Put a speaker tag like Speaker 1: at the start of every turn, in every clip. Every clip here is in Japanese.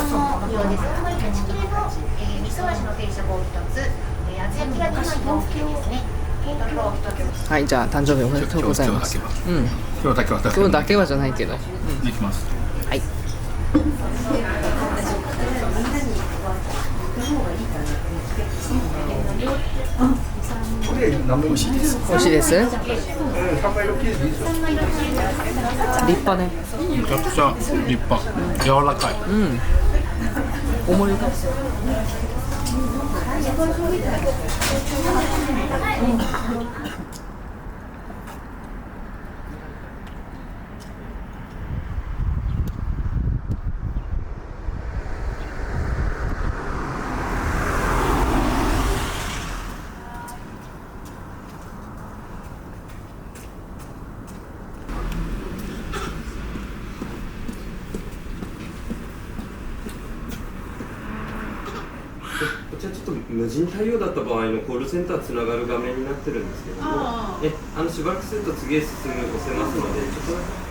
Speaker 1: のようです。これ打ち切れの、味噌味の定食を1つ、厚焼きが2枚の OK ですね。
Speaker 2: はい、じゃあ誕生日おめでとうございます。
Speaker 3: 今日だけは
Speaker 2: 今日だけはじゃないけど、
Speaker 3: できます。
Speaker 2: はい。
Speaker 3: これ何も美味しいです。
Speaker 2: 美味しいです。立派ね。
Speaker 3: めちゃくちゃ立派。柔らかい。
Speaker 2: 重いか。
Speaker 4: こちらちょっと無人対応だった場合のコールセンターつながる画面になってるんですけども、しばらくすると次へ進む押せますので、ちょっとだけ。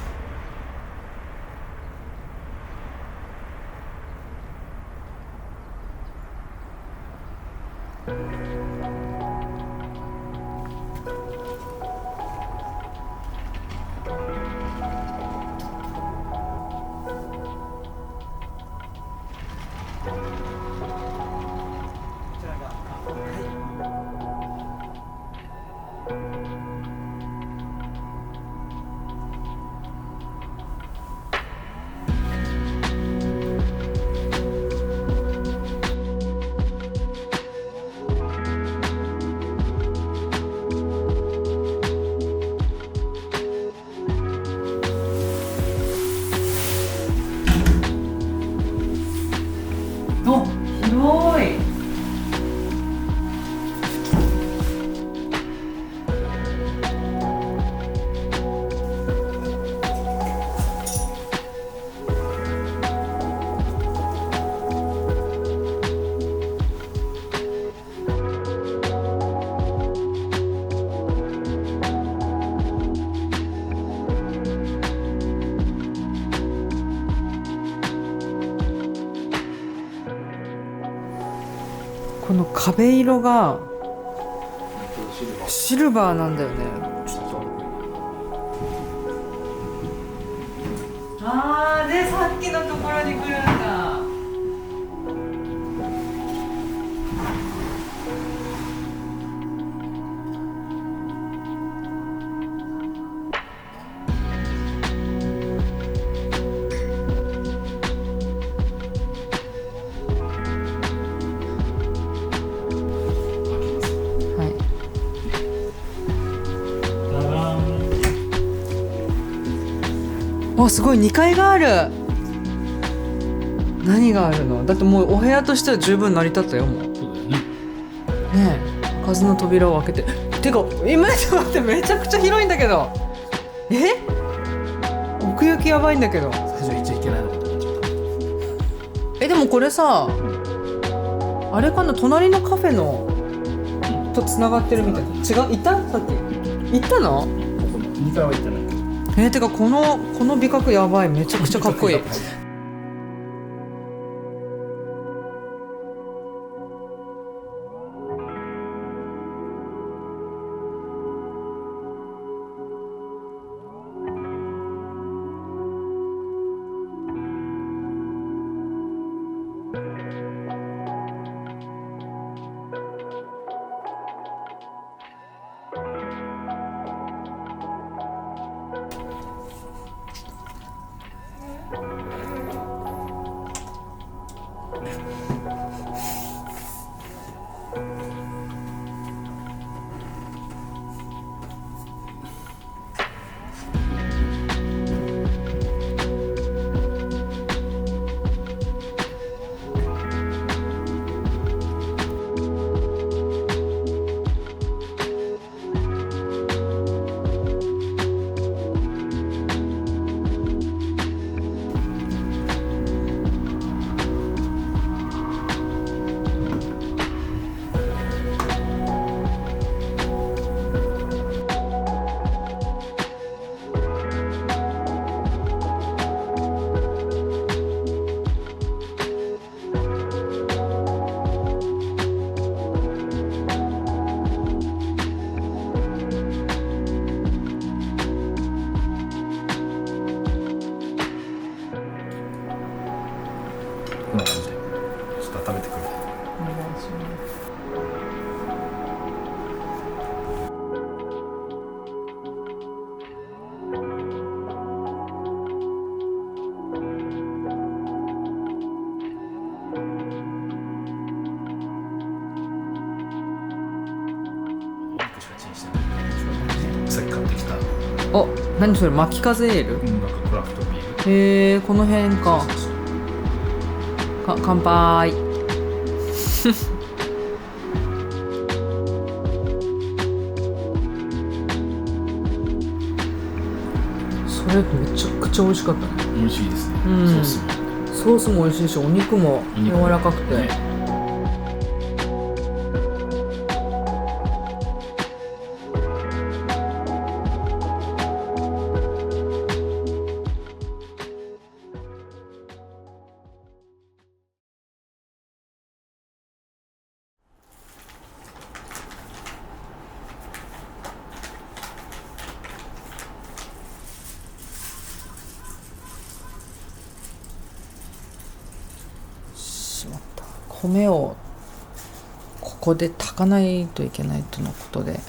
Speaker 2: お、広い。この壁色がシルバーなんだよね。あーでさっきのところに来るんだ。わ、すごい、2階がある。何があるの？だってもうお部屋としては十分成り立ったよ、もう。
Speaker 3: そうだよね。
Speaker 2: ねえ、開かずの扉を開けて。てか今ちょっと待って、めちゃくちゃ広いんだけど。奥行きやばいんだけど。
Speaker 3: 最初言っちゃいけないのかと思っちゃった。
Speaker 2: でもこれさ、あれかな、隣のカフェのとつながってるみたいな。違う？いた？さっき行ったの
Speaker 3: 2階は行ってないけど。
Speaker 2: てかこの美覚やばい。めちゃくちゃかっこいい。
Speaker 3: しかチンしてない。さっき買ってきた、
Speaker 2: お、何それ、巻き風エール。
Speaker 3: なんかクラフトビール。
Speaker 2: へえ、この辺か。乾杯。それめちゃくちゃ美味しかったね。
Speaker 3: 美味しいですね。
Speaker 2: うん
Speaker 3: ソースも
Speaker 2: ソースも美味しいし、お肉も柔らかくて、
Speaker 3: ね
Speaker 2: しまった。米をここで炊かないといけないとのことで、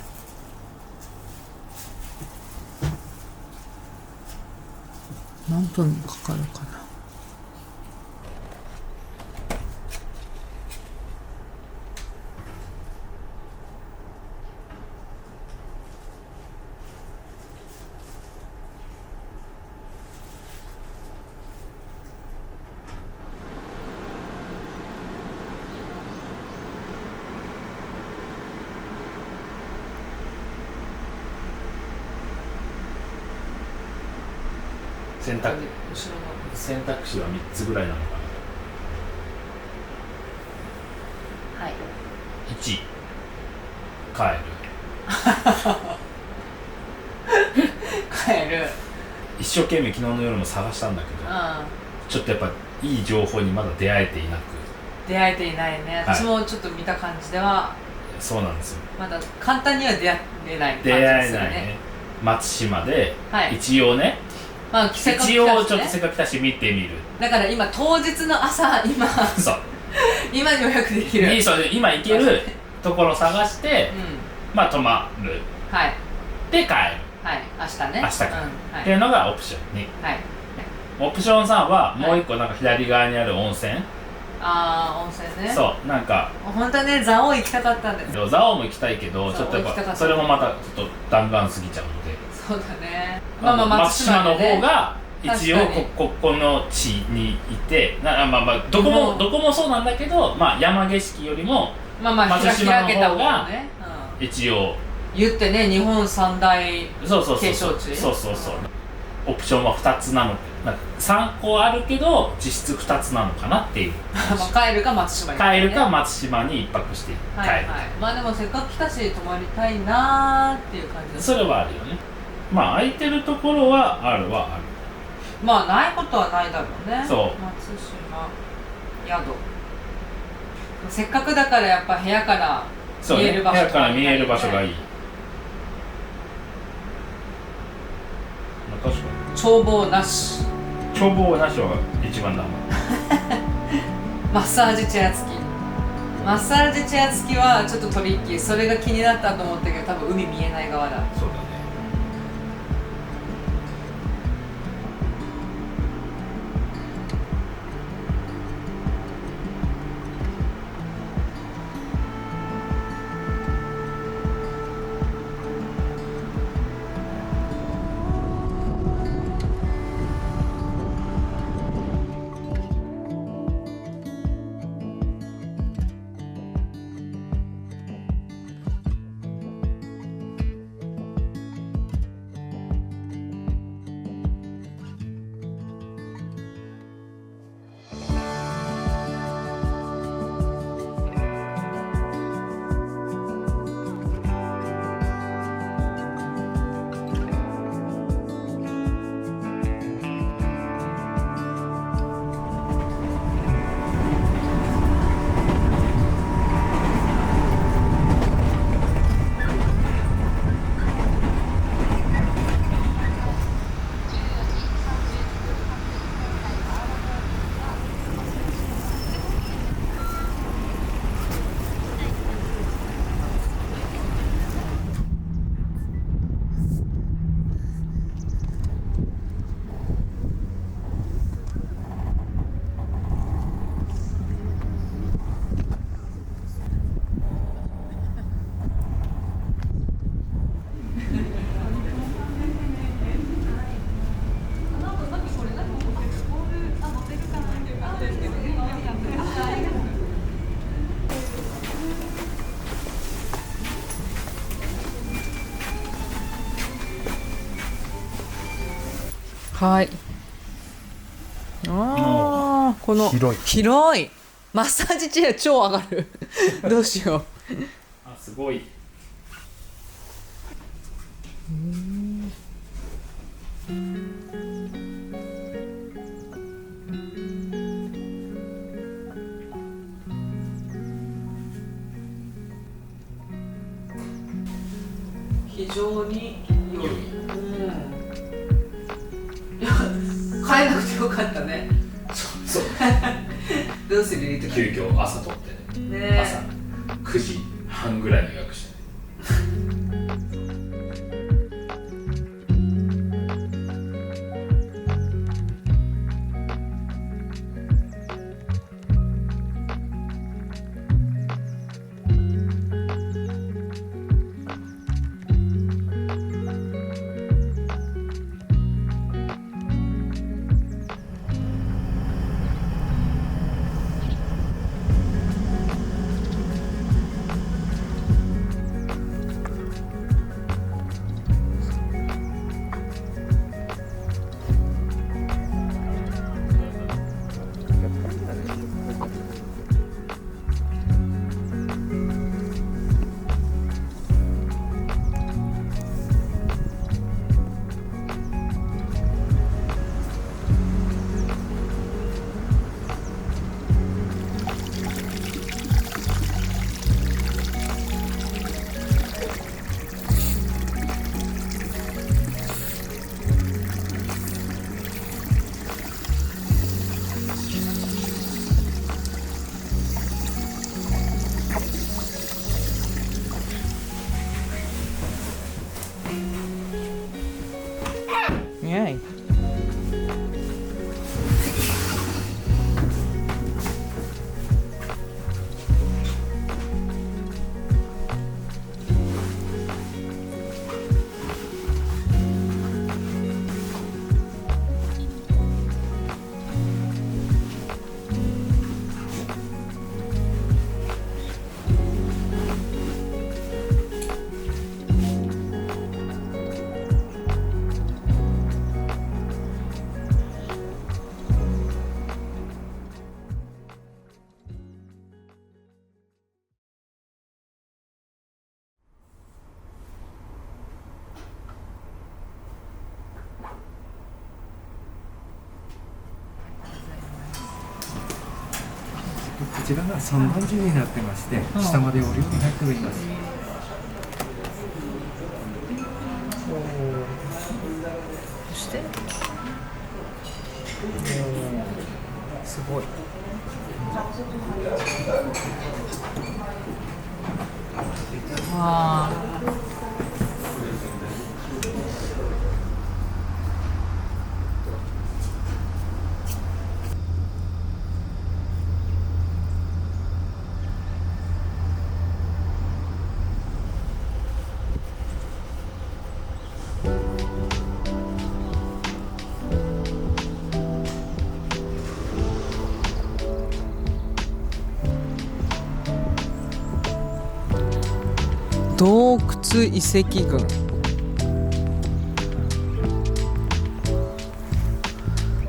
Speaker 2: 何分かかるかな。
Speaker 3: 選択肢は3つぐらいなのかな。
Speaker 1: はい。
Speaker 3: 1、帰る。
Speaker 2: 帰る。
Speaker 3: 一生懸命昨日の夜も探したんだけど、ちょっとやっぱいい情報にまだ出会えていなく。
Speaker 2: 出会えていないね。
Speaker 3: はい
Speaker 2: 私もちょっと見た感じでは、
Speaker 3: そうなんですよ。
Speaker 2: まだ簡単には出会えない感じ
Speaker 3: 出
Speaker 2: ですよ
Speaker 3: 会えないね。松島で、
Speaker 2: はい
Speaker 3: 一応ね、
Speaker 2: まあせっかく来
Speaker 3: 一応
Speaker 2: たしね
Speaker 3: ちょっとせっかく来たし見てみる。
Speaker 2: だから今当日の朝、
Speaker 3: そう。
Speaker 2: 今予約できる。
Speaker 3: そうで今行けるところを探して、
Speaker 2: うん。
Speaker 3: まあ泊まる。
Speaker 2: はい
Speaker 3: で帰る。
Speaker 2: はい、明日ね。
Speaker 3: 明日から
Speaker 2: うん、はい
Speaker 3: っていうのがオプション2。
Speaker 2: はい。
Speaker 3: オプション3はもう一個なんか左側にある温泉。
Speaker 2: ああ、温泉ね。
Speaker 3: そう、なんか
Speaker 2: 本当はね、蔵王行きたかったんですよ。
Speaker 3: 蔵王も行きたいけど、
Speaker 2: そう
Speaker 3: ちょっとやっぱ
Speaker 2: 行きたかった
Speaker 3: それもまたちょっと弾丸すぎちゃうので、
Speaker 2: そうだね。まあまあ
Speaker 3: 松島の方が一応
Speaker 2: 確かに
Speaker 3: この地にいて、まあまあどこもそうなんだけど、まあ山景色よりも
Speaker 2: まあまあ
Speaker 3: 松島の
Speaker 2: 開けた
Speaker 3: 方が
Speaker 2: 方がね。
Speaker 3: 一応
Speaker 2: 言ってね、日本三大
Speaker 3: そう
Speaker 2: 景勝地。
Speaker 3: そうオプションは2つなの、なんか3個あるけど実質2つなのかなっていう。
Speaker 2: まあ帰るか松島に
Speaker 3: 帰るか松島に一泊して帰る、
Speaker 2: はいはい。まあでもせっかく来たし泊まりたいなーっていう感じです。
Speaker 3: それはあるよね。まあ空いてるところはあるはある。
Speaker 2: まあないことはないだろうね。
Speaker 3: そう
Speaker 2: 松島宿。せっかくだからやっぱ部屋から
Speaker 3: そうね、
Speaker 2: 見える場所
Speaker 3: 部屋から見える場所がいい。確かに
Speaker 2: 眺望なし。
Speaker 3: 眺望なしは一番だもん。
Speaker 2: マッサージチェア付き。マッサージチェア付きはちょっとトリッキー。それが気になったと思ったけど多分海見えない側だ。
Speaker 3: そうだね。
Speaker 2: はい。ああ、この広い。マッサージチェア超上がる。どうしよう。
Speaker 3: あ、すごい。
Speaker 2: 非常に良い。変えなくてよかったね。
Speaker 3: そう。
Speaker 2: どうする？
Speaker 3: 急遽朝撮ってね。朝9時半ぐらいに予約してね。
Speaker 2: イエイ。
Speaker 5: こちらが3段重になってまして、下までお料理入っております。
Speaker 2: そしてすごい。わあ。洞窟遺跡群。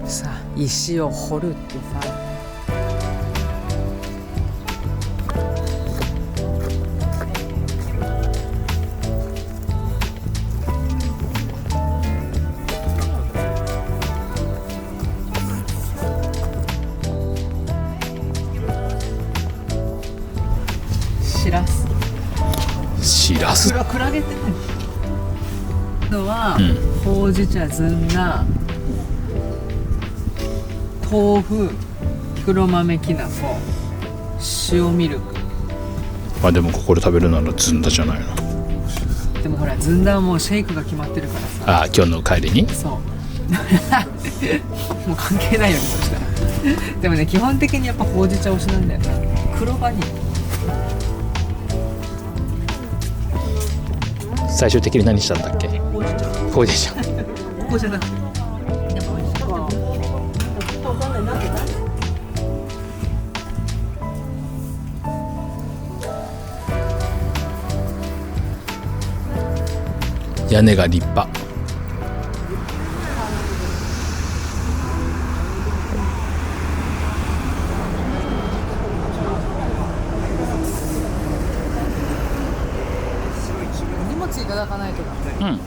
Speaker 2: さあ石を掘るってさ。しらす。
Speaker 3: しらす。
Speaker 2: クラゲって何？のは、ほうじ茶、ずんだ、豆腐、黒豆きなこ、塩ミルク。
Speaker 3: まあでもここで食べるならずんだじゃないの。
Speaker 2: でもほらずんだはもうシェイクが決まってるからさ。
Speaker 3: ああ、今日の帰りに。
Speaker 2: そうもう関係ないよね、そしたら。でもね、基本的にやっぱほうじ茶推しなんだよね。黒バニラ。
Speaker 3: 最終的に何したんだっけ？
Speaker 2: ほうじ茶。
Speaker 3: ほうじ茶。
Speaker 2: ほうじ茶だ。でも美味しい。
Speaker 3: 屋根が立派。
Speaker 2: ただかないとだ。
Speaker 3: うん。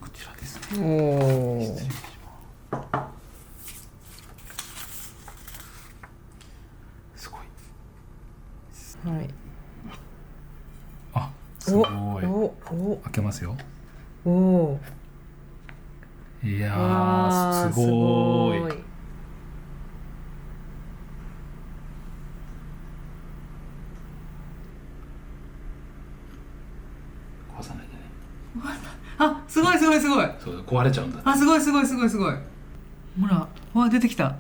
Speaker 5: こちらですね。
Speaker 2: おお。
Speaker 5: すごい。
Speaker 2: はい。
Speaker 5: あ、すごい。
Speaker 2: お
Speaker 5: 開けますよ。
Speaker 2: おお。
Speaker 5: いや
Speaker 2: わ
Speaker 5: ー、すごい。壊さないでね。
Speaker 2: あ、すごいすごいすごい。
Speaker 5: そう壊れちゃうんだ。
Speaker 2: あ、すごいすごいすごいすごい。ほら、わ、出てきた。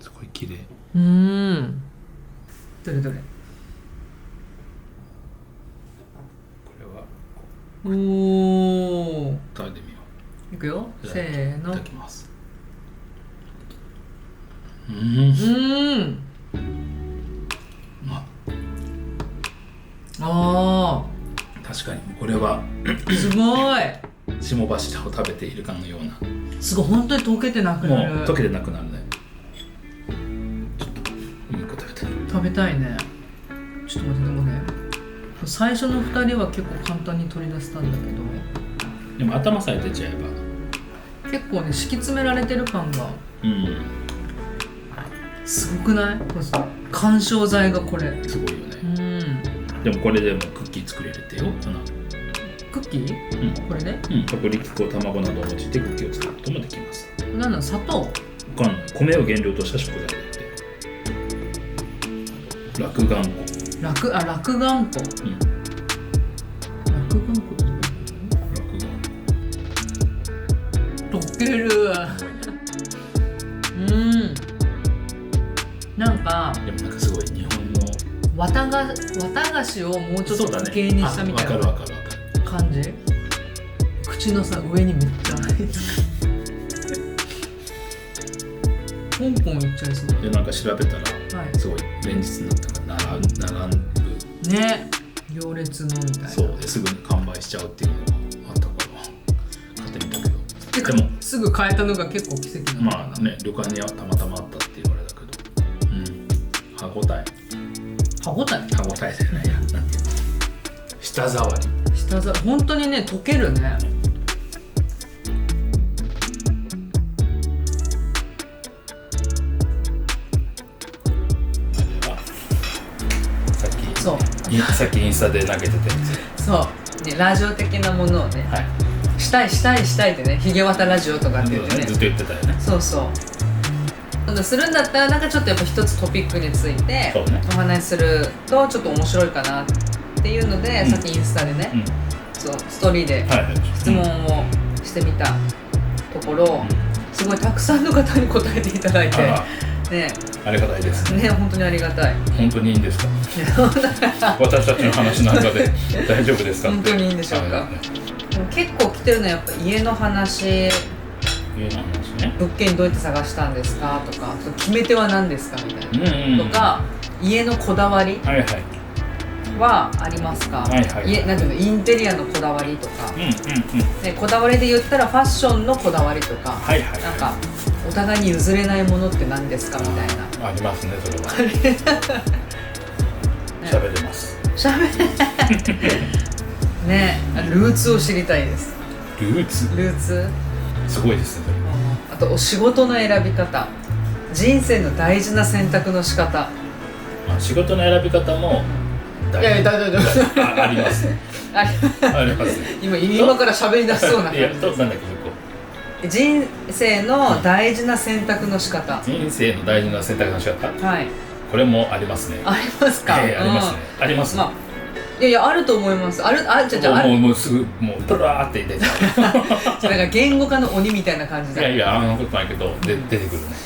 Speaker 5: すごい綺麗。
Speaker 2: どれどれ。
Speaker 5: これは
Speaker 2: おお。
Speaker 5: 食べてみよ
Speaker 2: いくよ。
Speaker 5: う。
Speaker 2: せーの。
Speaker 5: いただきます。
Speaker 2: あ
Speaker 5: 確かにこれは
Speaker 2: あ、すごい。
Speaker 5: 霜柱を食べているかのような。
Speaker 2: すごい、本当に溶けてなく
Speaker 5: もう
Speaker 2: なる。
Speaker 5: 溶けてなくなるね。ちょっともう一個食べたい。
Speaker 2: 食べたいね。ちょっと待って、でもね、最初の2人は結構簡単に取り出せたんだけど、
Speaker 5: でも頭さえ出ちゃえば
Speaker 2: 結構ね、敷き詰められてる感がすごくない？これ緩衝材がこれ。
Speaker 5: すごいよね。でもこれでもクッキー作れるってよ。
Speaker 2: クッキー？これね。
Speaker 5: 薄力粉、卵などを用いてクッキーを作ることもできます。
Speaker 2: なんだ、砂糖？
Speaker 5: わかんない。米を原料とした食材だって。落雁粉。
Speaker 2: 落雁粉。落雁粉ってどういうこと？とける。なんか
Speaker 3: でもなんかすごい日本の
Speaker 2: 綿菓子をもうちょっと固形にしたみたいな
Speaker 3: わかるわかるわかる。
Speaker 2: 感じ。口のさ上にめっちゃ入ってる。ポンポンいっちゃいそう。
Speaker 3: でなんか調べたら、
Speaker 2: はい
Speaker 3: すごい連日になったら並ぶ。
Speaker 2: ね、行列のみたいな。
Speaker 3: そうですぐに完売しちゃうっていうのがあったから買ってみたけど。
Speaker 2: てか
Speaker 3: でも
Speaker 2: すぐ買えたのが結構奇跡なのかな。
Speaker 3: まあね、旅館にはたまたまあったって言われたけど、歯応えだよね。なんていうの、舌触り。
Speaker 2: 本当にね溶けるね。
Speaker 3: さっきインスタで投げてたやつ。
Speaker 2: そうね、ラジオ的なものをね、
Speaker 3: はい。
Speaker 2: したいってね、ひげわたラジオとかって言ってね、
Speaker 3: ずっと言ってたよね。
Speaker 2: そうするんだったらなんかちょっとやっぱ一つトピックについて
Speaker 3: そうね
Speaker 2: お話しするとちょっと面白いかなっていうので、さっきインスタでね、そうストーリーで
Speaker 3: はいはい。
Speaker 2: 質問をしてみたところ、すごいたくさんの方に答えていただいて、ね
Speaker 3: ありがたいですね。
Speaker 2: 本当にありがたい。
Speaker 3: 本当にいいんですか。私たちの話なんかで大丈夫ですかって。
Speaker 2: 本当にいいんでしょうか。
Speaker 3: はい
Speaker 2: でも結構来てるのはやっぱ家の話、
Speaker 3: 家の話ね。
Speaker 2: 物件どうやって探したんですかとか、決め手は何ですかみたいな、とか、家のこだわり
Speaker 3: はいはい。
Speaker 2: はありますか、
Speaker 3: はいはい
Speaker 2: 家なんていうの、インテリアのこだわりとか、でこだわりで言ったらファッションのこだわりとか、
Speaker 3: はいはい。
Speaker 2: なんかお互いに譲れないものって何ですかみたいな。
Speaker 3: ありますね、それは。喋れます。
Speaker 2: ね、ルーツを知りたいです。
Speaker 3: ルーツ。
Speaker 2: ルーツ、
Speaker 3: すごいですね。
Speaker 2: あとお仕事の選び方、人生の大事な選択の仕方。
Speaker 3: 仕事の選び方も大事。
Speaker 2: いやいや大丈夫
Speaker 3: ありますね。
Speaker 2: あ
Speaker 3: ありますね。
Speaker 2: 今から喋り出しそうな感じ
Speaker 3: いや、なんだっけ、向こ
Speaker 2: 人生の大事な選択の仕方。
Speaker 3: う。人生の大事な選択の仕方。
Speaker 2: はい。
Speaker 3: これもありますね。
Speaker 2: ありますか。
Speaker 3: ありますね。あります。
Speaker 2: まあ、いやあると思います。じゃあ
Speaker 3: もうすぐもうブラーって出て
Speaker 2: それが言語化の鬼みたいな感じで。
Speaker 3: いやあんなことないけど出てくるね。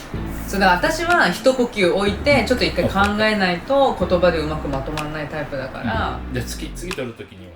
Speaker 2: そうだ、私は一呼吸置いてちょっと一回考えないと言葉でうまくまとまらないタイプだから。
Speaker 3: で次取るときには